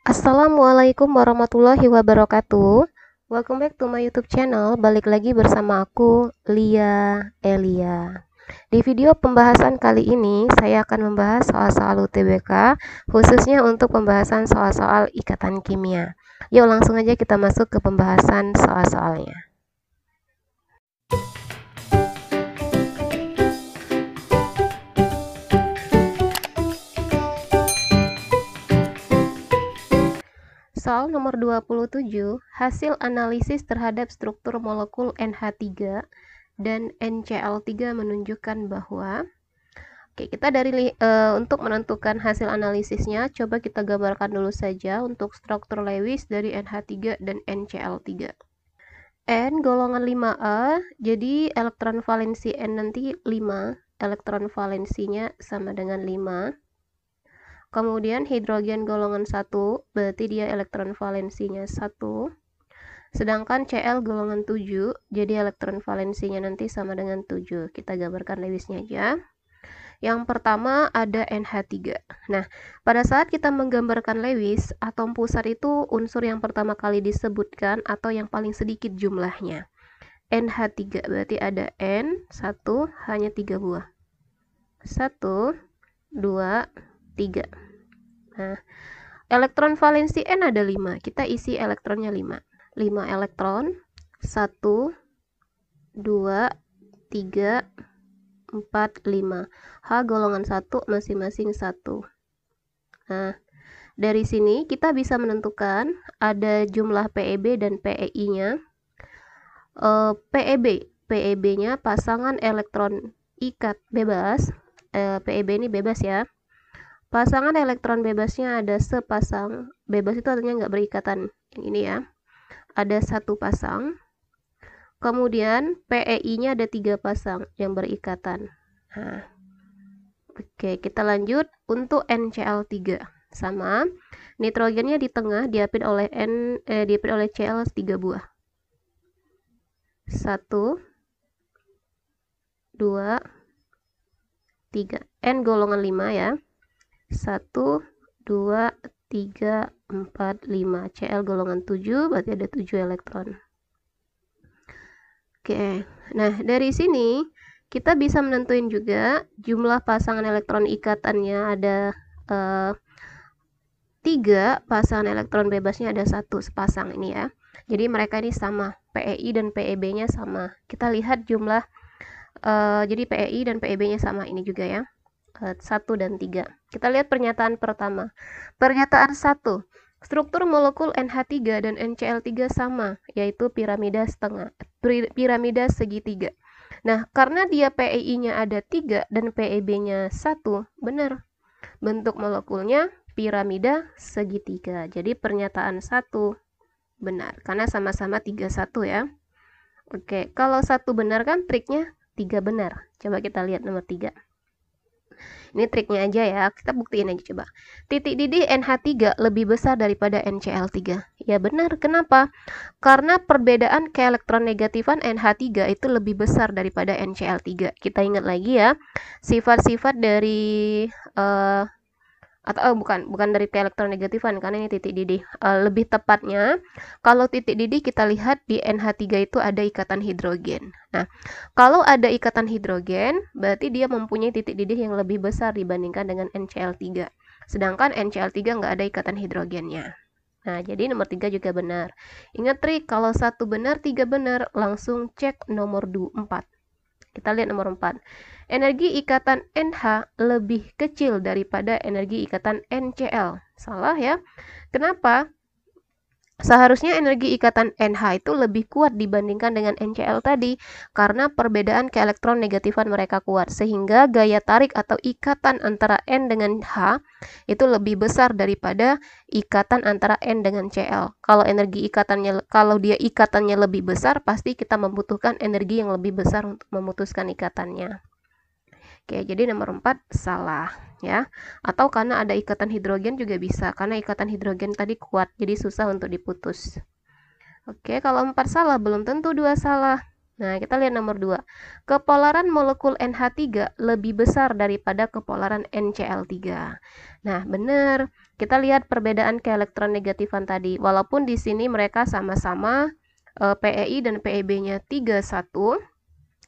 Assalamualaikum warahmatullahi wabarakatuh. Welcome back to my YouTube channel. Balik lagi bersama aku, Lia Elia. Di video pembahasan kali ini, saya akan membahas soal-soal UTBK, khususnya untuk pembahasan soal-soal ikatan kimia. Yuk langsung aja kita masuk ke pembahasan soal-soalnya. Soal nomor 27, hasil analisis terhadap struktur molekul NH3 dan NCl3 menunjukkan bahwa kita untuk menentukan hasil analisisnya, coba kita gambarkan dulu saja untuk struktur Lewis dari NH3 dan NCl3. N golongan 5A, jadi elektron valensi N nanti 5, elektron valensinya sama dengan 5. Kemudian hidrogen golongan 1, berarti dia elektron valensinya 1. Sedangkan Cl golongan 7, jadi elektron valensinya nanti sama dengan 7. Kita gambarkan Lewisnya aja. Yang pertama ada NH3. Nah, pada saat kita menggambarkan Lewis, atom pusat itu unsur yang pertama kali disebutkan atau yang paling sedikit jumlahnya. NH3, berarti ada N, 1, hanya 3 buah. 1, 2, 3. Nah, elektron valensi N ada 5. Kita isi elektronnya 5. 5 elektron. 1, 2, 3, 4, 5. H golongan 1 masing-masing 1. Nah, dari sini kita bisa menentukan ada jumlah PeB dan PeI-nya. PeB-nya pasangan elektron ikat bebas. PeB ini bebas ya. Pasangan elektron bebasnya ada sepasang. Bebas itu artinya nggak berikatan. Ini ya. Ada 1 pasang. Kemudian PeI-nya ada 3 pasang yang berikatan. Nah, oke, kita lanjut untuk NCl3. Sama. Nitrogennya di tengah diapit oleh Cl 3 buah. 1, 2, 3. N golongan 5 ya. 1, 2, 3, 4, 5. Cl golongan 7, berarti ada 7 elektron. Oke, nah dari sini kita bisa menentuin juga jumlah pasangan elektron ikatannya ada 3, pasangan elektron bebasnya ada 1 sepasang ini ya. Jadi mereka ini sama, PeI dan PeB-nya sama. Kita lihat jumlah, jadi PeI dan PeB-nya sama ini juga ya. 1 dan 3. Kita lihat pernyataan pertama. Pernyataan 1. Struktur molekul NH3 dan NCl3 sama, yaitu piramida segitiga. Nah, karena dia PeI-nya ada 3 dan PeB-nya 1, benar. Bentuk molekulnya piramida segitiga. Jadi pernyataan 1 benar, karena sama-sama 31 ya. Oke, kalau 1 benar kan triknya 3 benar. Coba kita lihat nomor 3. Ini triknya aja ya, kita buktiin aja coba. Titik didih NH3 lebih besar daripada NCl3. Ya benar, kenapa? Karena perbedaan keelektronnegatifan NH3 itu lebih besar daripada NCl3. Kita ingat lagi ya, sifat-sifat dari bukan dari keelektronnegatifan, karena ini titik didih. Lebih tepatnya, kalau titik didih kita lihat di NH3 itu ada ikatan hidrogen. Nah, kalau ada ikatan hidrogen, berarti dia mempunyai titik didih yang lebih besar dibandingkan dengan NCl3. Sedangkan NCl3 nggak ada ikatan hidrogennya. Nah, jadi nomor 3 juga benar. Ingat trik, kalau 1 benar, 3 benar, langsung cek nomor 4. Kita lihat nomor 4. Energi ikatan NH lebih kecil daripada energi ikatan NCl. Salah ya. Kenapa? Seharusnya energi ikatan NH itu lebih kuat dibandingkan dengan NCl tadi, karena perbedaan keelektronnegatifan mereka kuat, sehingga gaya tarik atau ikatan antara N dengan H itu lebih besar daripada ikatan antara N dengan Cl. Kalau dia ikatannya lebih besar, pasti kita membutuhkan energi yang lebih besar untuk memutuskan ikatannya. Oke, jadi nomor 4 salah ya. Atau karena ada ikatan hidrogen juga bisa, karena ikatan hidrogen tadi kuat, jadi susah untuk diputus. Oke, kalau 4 salah belum tentu 2 salah. Nah, kita lihat nomor 2. Kepolaran molekul NH3 lebih besar daripada kepolaran NCl3. Nah, benar. Kita lihat perbedaan keelektronegatifan tadi. Walaupun di sini mereka sama-sama PeI dan PeB-nya 31,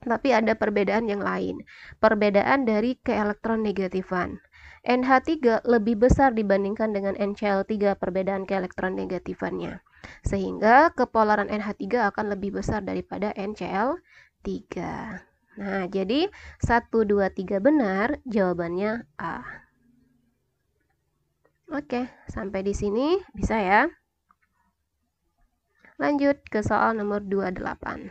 tapi ada perbedaan yang lain. Perbedaan dari keelektronegatifan. NH3 lebih besar dibandingkan dengan NCl3 perbedaan keelektronegatifannya. Sehingga kepolaran NH3 akan lebih besar daripada NCl3. Nah, jadi 1, 2, 3 benar, jawabannya A. Oke, sampai di sini bisa ya. Lanjut ke soal nomor 28.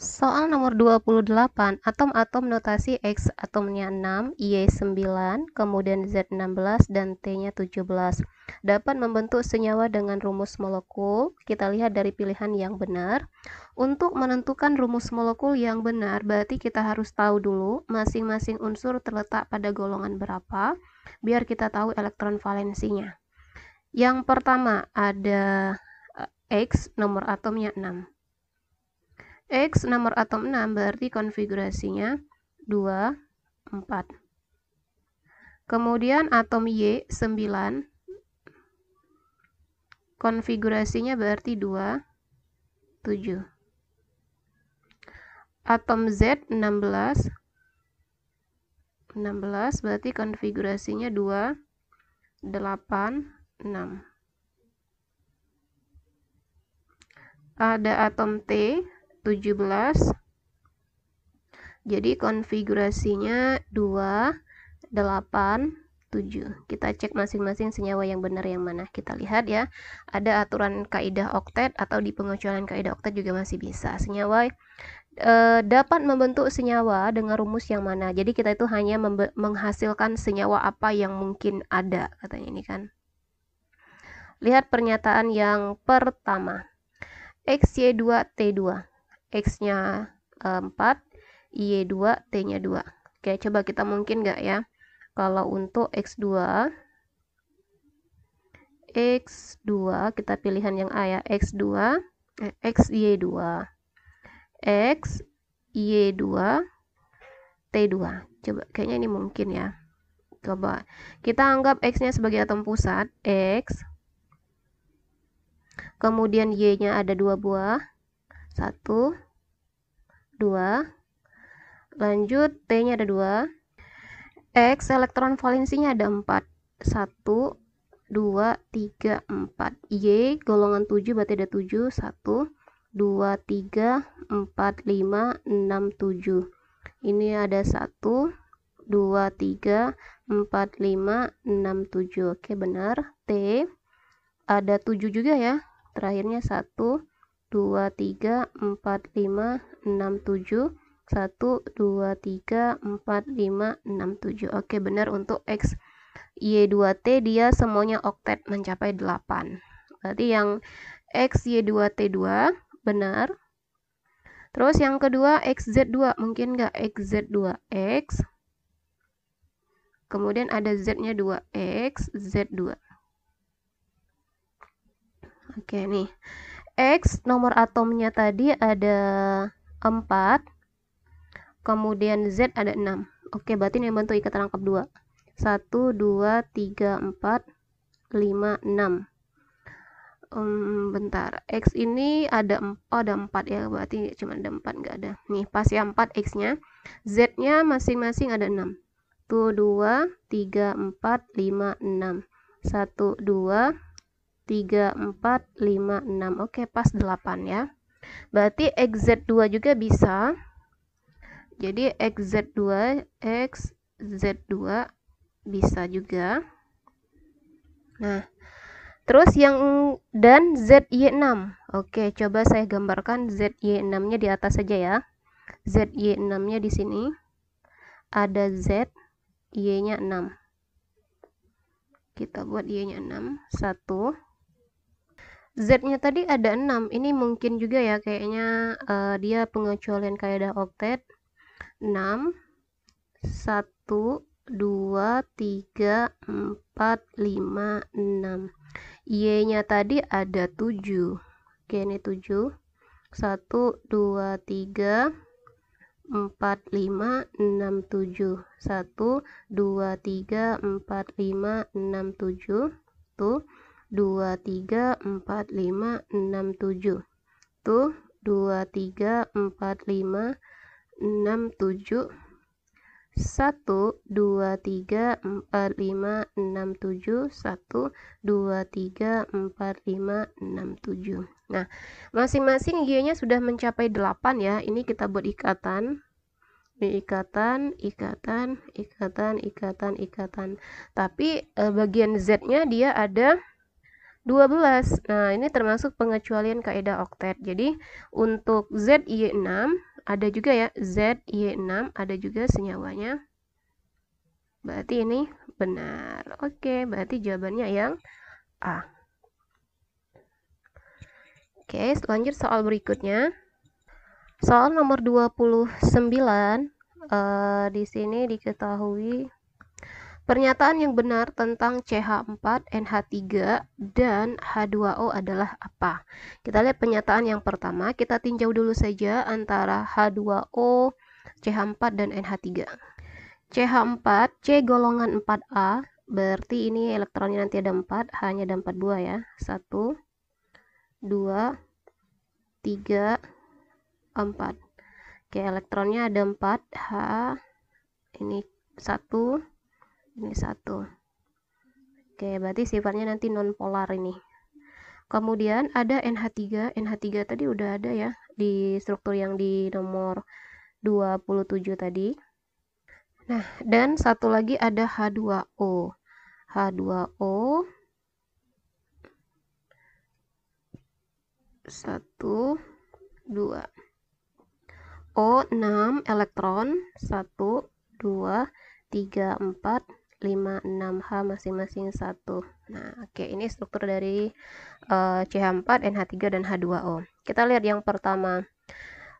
Soal nomor 28, atom-atom notasi X atomnya 6, Y 9, kemudian Z 16, dan T-nya 17. Dapat membentuk senyawa dengan rumus molekul. Kita lihat dari pilihan yang benar. Untuk menentukan rumus molekul yang benar, berarti kita harus tahu dulu masing-masing unsur terletak pada golongan berapa, biar kita tahu elektron valensinya. Yang pertama ada X, nomor atomnya 6. X nomor atom 6 berarti konfigurasinya 2, 4. Kemudian atom Y 9, konfigurasinya berarti 2, 7. Atom Z 16, berarti konfigurasinya 2, 8, 6. Ada atom T 17, jadi konfigurasinya 2, 8, 7. Kita cek masing-masing senyawa yang benar yang mana. Kita lihat ya, ada aturan kaidah oktet atau di pengecualian kaidah oktet juga masih bisa. Senyawa dapat membentuk senyawa dengan rumus yang mana. Jadi kita itu hanya menghasilkan senyawa apa yang mungkin ada, katanya ini kan. Lihat pernyataan yang pertama. XY2T2. X-nya 4, Y2, T-nya 2. Oke, coba kita mungkin nggak ya? Kalau untuk X2, kita pilihan yang A ya. XY2, XY2, T2. Coba, kayaknya ini mungkin ya. Coba, kita anggap X-nya sebagai atom pusat, X. Kemudian Y-nya ada 2 buah. 1, 2. Lanjut, T-nya ada 2. X, elektron valensinya ada 4. 1, 2, 3, 4. Y, golongan 7, berarti ada 7. 1, 2, 3, 4, 5, 6, 7. Ini ada 1, 2, 3, 4, 5, 6, 7. Oke, benar. T, ada 7 juga ya. Terakhirnya 1, 2, 3, 4, 5, 6, 7. 1, 2, 3, 4, 5, 6, 7. Oke, benar untuk X, Y2T dia semuanya oktet mencapai 8. Berarti yang X, Y2T2 benar. Terus yang kedua XZ2, mungkin nggak XZ2? X. Kemudian ada Z-nya 2, X, Z2. Oke nih. X nomor atomnya tadi ada 4. Kemudian Z ada 6. Oke, berarti ini bentuk ikatan rangkap 2. 1, 2, 3, 4, 5, 6. Bentar. X ini ada 4 ya, berarti cuma ada 4, nggak ada. Nih, pas ya 4 X-nya. Z-nya masing-masing ada 6. Tuh, 2, 3, 4, 5, 6. 1, 2, 3, 4, 5, 6. Oke, pas 8 ya. Berarti XZ2 juga bisa. Jadi XZ2 bisa juga. Nah, terus yang dan ZY6. Oke, coba saya gambarkan ZY6-nya di atas saja ya. ZY6-nya di sini ada Z, Y-nya 6. Kita buat Y-nya 6. 1. Z-nya tadi ada 6. Ini mungkin juga ya, kayaknya dia pengecualian kaidah oktet. 6, 1, 2, 3, 4, 5, 6. Y-nya tadi ada 7. Oke, ini 7. 1, 2, 3, 4, 5, 6, 7. 1, 2, 3, 4, 5, 6, 7. Tuh, 2, 3, 4, 5, 6, 7. Tuh, 2, 3, 4, 5, 6, 7. 1, 2, 3, 4, 5, 6, 7. 1, 2, 3, 4, 5, 6, 7. Nah, masing-masing Y-nya sudah mencapai 8 ya. Ini kita buat ikatan. Ikatan. Tapi bagian Z-nya dia ada 12. Nah, ini termasuk pengecualian kaidah oktet. Jadi, untuk ZY6 ada juga ya, ZY6 ada juga senyawanya. Berarti ini benar. Oke, berarti jawabannya yang A. Oke, lanjut soal berikutnya. Soal nomor 29. Di sini diketahui pernyataan yang benar tentang CH4, NH3, dan H2O adalah apa? Kita lihat pernyataan yang pertama. Kita tinjau dulu saja antara H2O, CH4, dan NH3. CH4, C golongan 4A, berarti ini elektronnya nanti ada 4, H-nya ada 4 buah ya. 1, 2, 3, 4. Oke, elektronnya ada 4, H, ini 1, ini 1. Oke, berarti sifatnya nanti non polar ini. Kemudian ada NH3. NH3 tadi udah ada ya di struktur yang di nomor 27 tadi. Nah, dan satu lagi ada H2O. H2O 1, 2. O 6 elektron, 1, 2, 3, 4, 5, 6, H masing-masing 1. Nah, oke, ini struktur dari CH4, NH3, dan H2O. Kita lihat yang pertama.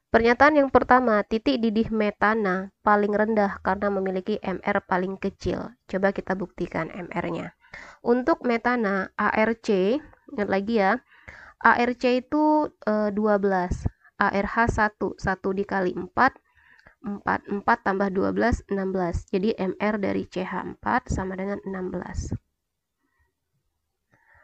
Pernyataan yang pertama, titik didih metana paling rendah karena memiliki MR paling kecil. Coba kita buktikan MR-nya. Untuk metana, ARC, ingat lagi ya, ARC itu 12. ARH 1 dikali 4 tambah 12, 16. Jadi MR dari CH4 sama dengan 16.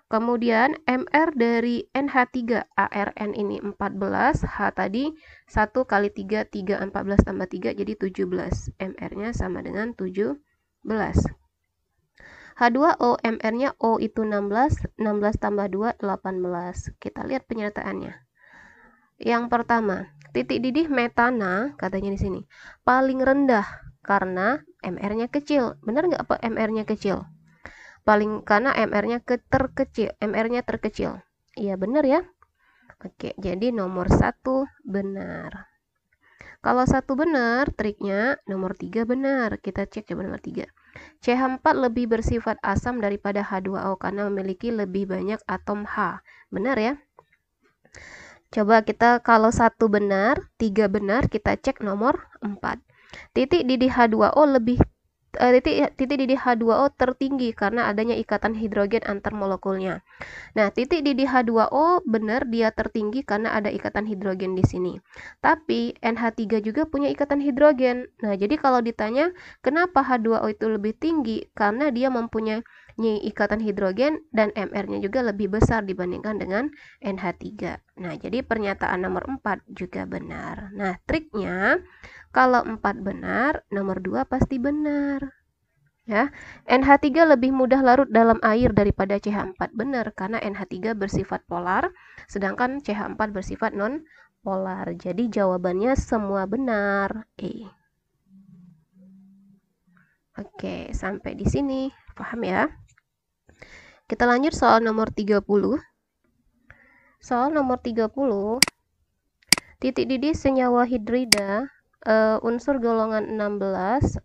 Kemudian MR dari NH3, ARN ini 14, H tadi 1 kali 3, 14 tambah 3 jadi 17. MR-nya sama dengan 17. H2O, MR-nya O itu 16, 16 tambah 2, 18. Kita lihat penyertaannya. Yang pertama, titik didih metana, katanya di sini, paling rendah karena MR-nya kecil. Benar nggak apa MR-nya kecil? Karena MR-nya terkecil. MR-nya terkecil. Iya, benar ya? Oke, jadi nomor 1 benar. Kalau 1 benar, triknya nomor 3 benar. Kita cek coba nomor 3. CH4 lebih bersifat asam daripada H2O karena memiliki lebih banyak atom H. Benar ya? Coba kita kalau 1 benar, 3 benar, kita cek nomor 4. Titik didih H2O titik didih H2O tertinggi karena adanya ikatan hidrogen antar molekulnya. Nah, titik didih H2O benar dia tertinggi karena ada ikatan hidrogen di sini. Tapi NH3 juga punya ikatan hidrogen. Nah, jadi kalau ditanya kenapa H2O itu lebih tinggi, karena dia mempunyai ikatan hidrogen dan MR-nya juga lebih besar dibandingkan dengan NH3. Nah, jadi pernyataan nomor 4 juga benar. Nah, triknya kalau 4 benar, nomor 2 pasti benar. Ya, NH3 lebih mudah larut dalam air daripada CH4. Benar, karena NH3 bersifat polar, sedangkan CH4 bersifat non polar. Jadi jawabannya semua benar. Oke, sampai di sini. Paham ya? Kita lanjut soal nomor 30. Soal nomor 30. Titik didih senyawa hidrida unsur golongan 16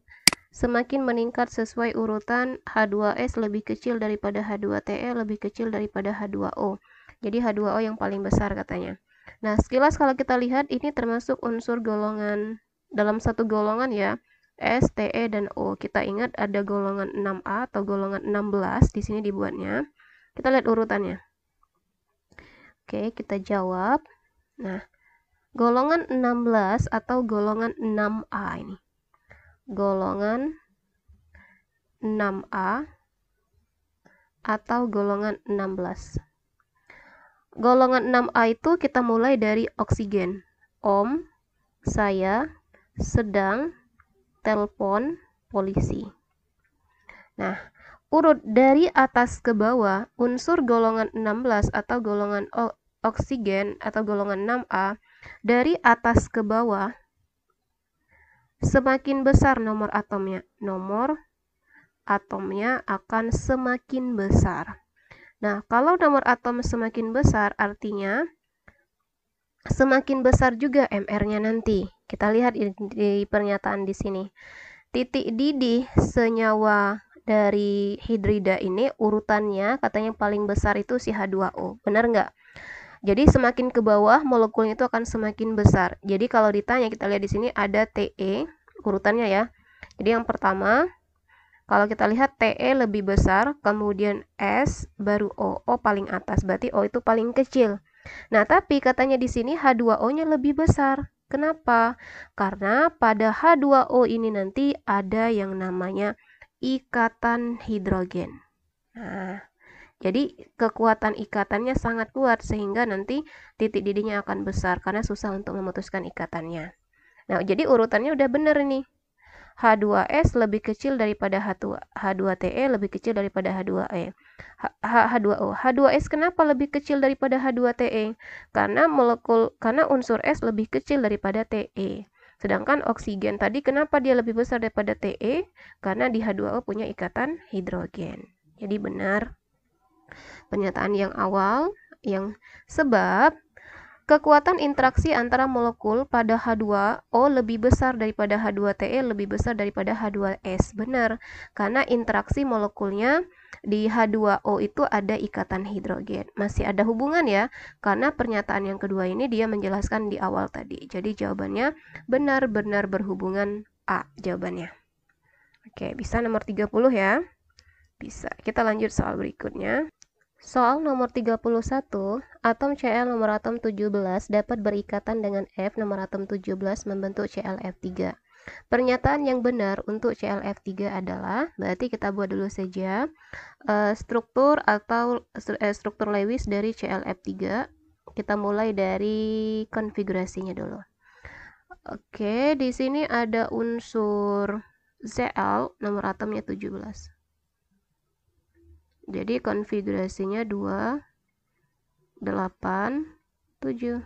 semakin meningkat sesuai urutan H2S lebih kecil daripada H2TE lebih kecil daripada H2O. Jadi H2O yang paling besar katanya. Nah, sekilas kalau kita lihat ini termasuk unsur golongan dalam satu golongan ya. S, TE, dan O. Kita ingat ada golongan 6A atau golongan 16 di sini dibuatnya. Kita lihat urutannya. Oke, kita jawab. Nah, golongan 16 atau golongan 6A ini. Golongan 6A atau golongan 16. Golongan 6A itu kita mulai dari oksigen. Om, saya, sedang, telepon, polisi. Nah, urut dari atas ke bawah, unsur golongan 16 atau golongan oksigen atau golongan 6A, dari atas ke bawah, semakin besar nomor atomnya. Nomor atomnya akan semakin besar. Nah, kalau nomor atom semakin besar, artinya semakin besar juga MR-nya nanti. Kita lihat di pernyataan di sini. Titik didih senyawa dari hidrida ini urutannya katanya paling besar itu si H2O. Benar nggak? Jadi semakin ke bawah molekulnya itu akan semakin besar. Jadi kalau ditanya, kita lihat di sini ada Te urutannya ya. Jadi yang pertama, kalau kita lihat Te lebih besar, kemudian S, baru O. O paling atas, berarti O itu paling kecil. Nah, tapi katanya di sini H2O-nya lebih besar. Kenapa? Karena pada H2O ini nanti ada yang namanya ikatan hidrogen. Nah, jadi kekuatan ikatannya sangat kuat sehingga nanti titik didihnya akan besar karena susah untuk memutuskan ikatannya. Nah, jadi urutannya udah bener nih. H2S lebih kecil daripada H2Te lebih kecil daripada H2E. H2O. H2S kenapa lebih kecil daripada H2Te? Karena unsur S lebih kecil daripada Te. Sedangkan oksigen tadi kenapa dia lebih besar daripada Te? Karena di H2O punya ikatan hidrogen. Jadi benar pernyataan yang awal, yang sebab kekuatan interaksi antara molekul pada H2O lebih besar daripada H2Te lebih besar daripada H2S. Benar, karena interaksi molekulnya di H2O itu ada ikatan hidrogen. Masih ada hubungan ya, karena pernyataan yang kedua ini dia menjelaskan di awal tadi. Jadi jawabannya benar-benar berhubungan A jawabannya. Oke, bisa nomor 30 ya? Bisa. Kita lanjut soal berikutnya. Soal nomor 31, atom Cl nomor atom 17 dapat berikatan dengan F nomor atom 17 membentuk ClF3. Pernyataan yang benar untuk ClF3 adalah, berarti kita buat dulu saja struktur atau struktur Lewis dari ClF3. Kita mulai dari konfigurasinya dulu. Oke, di sini ada unsur Cl nomor atomnya 17. Jadi konfigurasinya 2, 8, 7.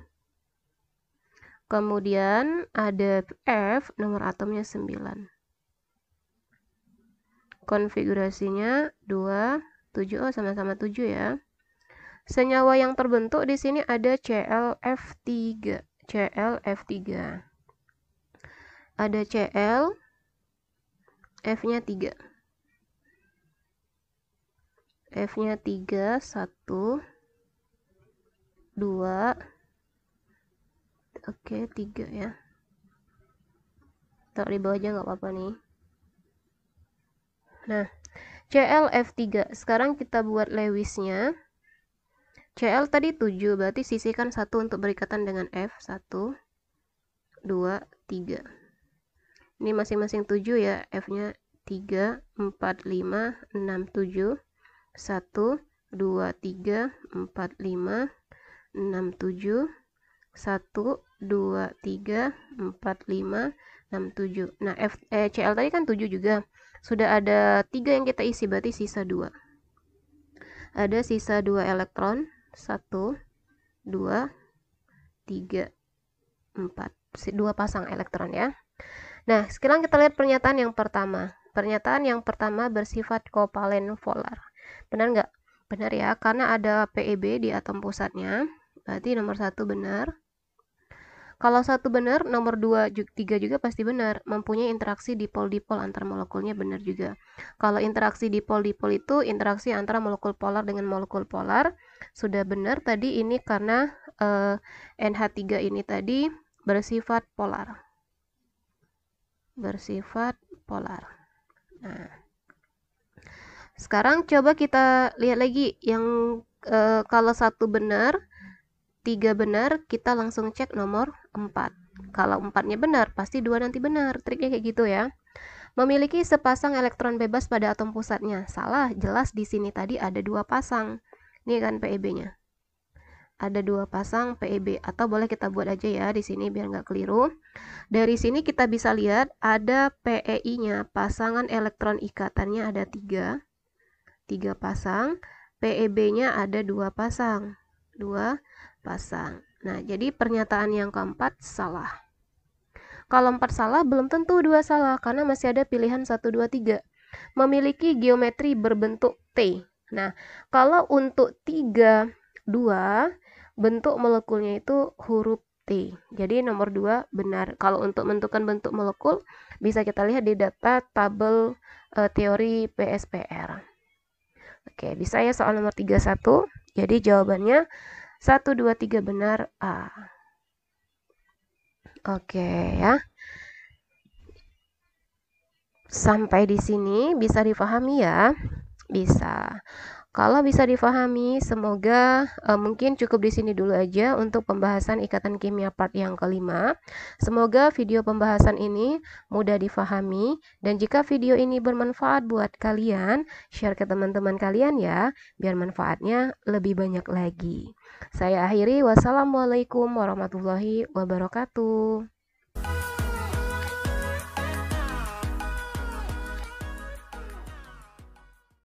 Kemudian ada F, nomor atomnya 9. Konfigurasinya 2, 7, oh sama-sama 7 ya. Senyawa yang terbentuk di sini ada ClF3. ClF3. Ada Cl, F-nya 3. F-nya 3, 1, 2, oke 3 ya. Taruh di bawah aja nggak apa-apa nih. Nah, ClF3. Sekarang kita buat Lewisnya. Cl tadi 7, berarti sisihkan 1 untuk berikatan dengan F. 1, 2, 3. Ini masing-masing 7 ya. F-nya 3, 4, 5, 6, 7. 1, 2, 3, 4, 5, 6, 7. 1, 2, 3, 4, 5, 6, 7. Nah, Cl tadi kan 7 juga. Sudah ada 3 yang kita isi, berarti sisa 2. Ada sisa 2 elektron. 1, 2, 3, 4. 2 pasang elektron ya. Nah, sekarang kita lihat pernyataan yang pertama. Pernyataan yang pertama bersifat kovalen polar. Benar nggak? Benar ya, karena ada PeB di atom pusatnya. Berarti nomor 1 benar. Kalau 1 benar, nomor 2, 3 juga pasti benar. Mempunyai interaksi dipol-dipol antar molekulnya benar juga. Kalau interaksi dipol-dipol itu interaksi antara molekul polar dengan molekul polar. Sudah benar tadi ini karena NH3 ini tadi bersifat polar. Bersifat polar. Nah, sekarang coba kita lihat lagi yang kalau 1 benar, 3 benar, kita langsung cek nomor 4. Kalau 4-nya benar, pasti 2 nanti benar. Triknya kayak gitu ya. Memiliki sepasang elektron bebas pada atom pusatnya. Salah, jelas di sini tadi ada 2 pasang. Ini kan PeB-nya. Ada 2 pasang PeB, atau boleh kita buat aja ya di sini biar nggak keliru. Dari sini kita bisa lihat ada PeI-nya, pasangan elektron ikatannya ada 3 pasang, PeB-nya ada 2 pasang. 2 pasang. Nah, jadi pernyataan yang keempat salah. Kalau 4 salah, belum tentu 2 salah, karena masih ada pilihan 1, 2, 3. Memiliki geometri berbentuk T. Nah, kalau untuk 3, 2, bentuk molekulnya itu huruf T. Jadi nomor 2 benar. Kalau untuk menentukan bentuk molekul, bisa kita lihat di data tabel teori PSPR. Oke, bisa ya soal nomor 31. Jadi jawabannya 1, 2, 3 benar A. Oke ya. Sampai di sini bisa difahami ya? Bisa. Kalau bisa difahami, semoga mungkin cukup di sini dulu aja untuk pembahasan ikatan kimia part yang kelima. Semoga video pembahasan ini mudah difahami, dan jika video ini bermanfaat buat kalian, share ke teman-teman kalian ya, biar manfaatnya lebih banyak lagi. Saya akhiri, wassalamualaikum warahmatullahi wabarakatuh.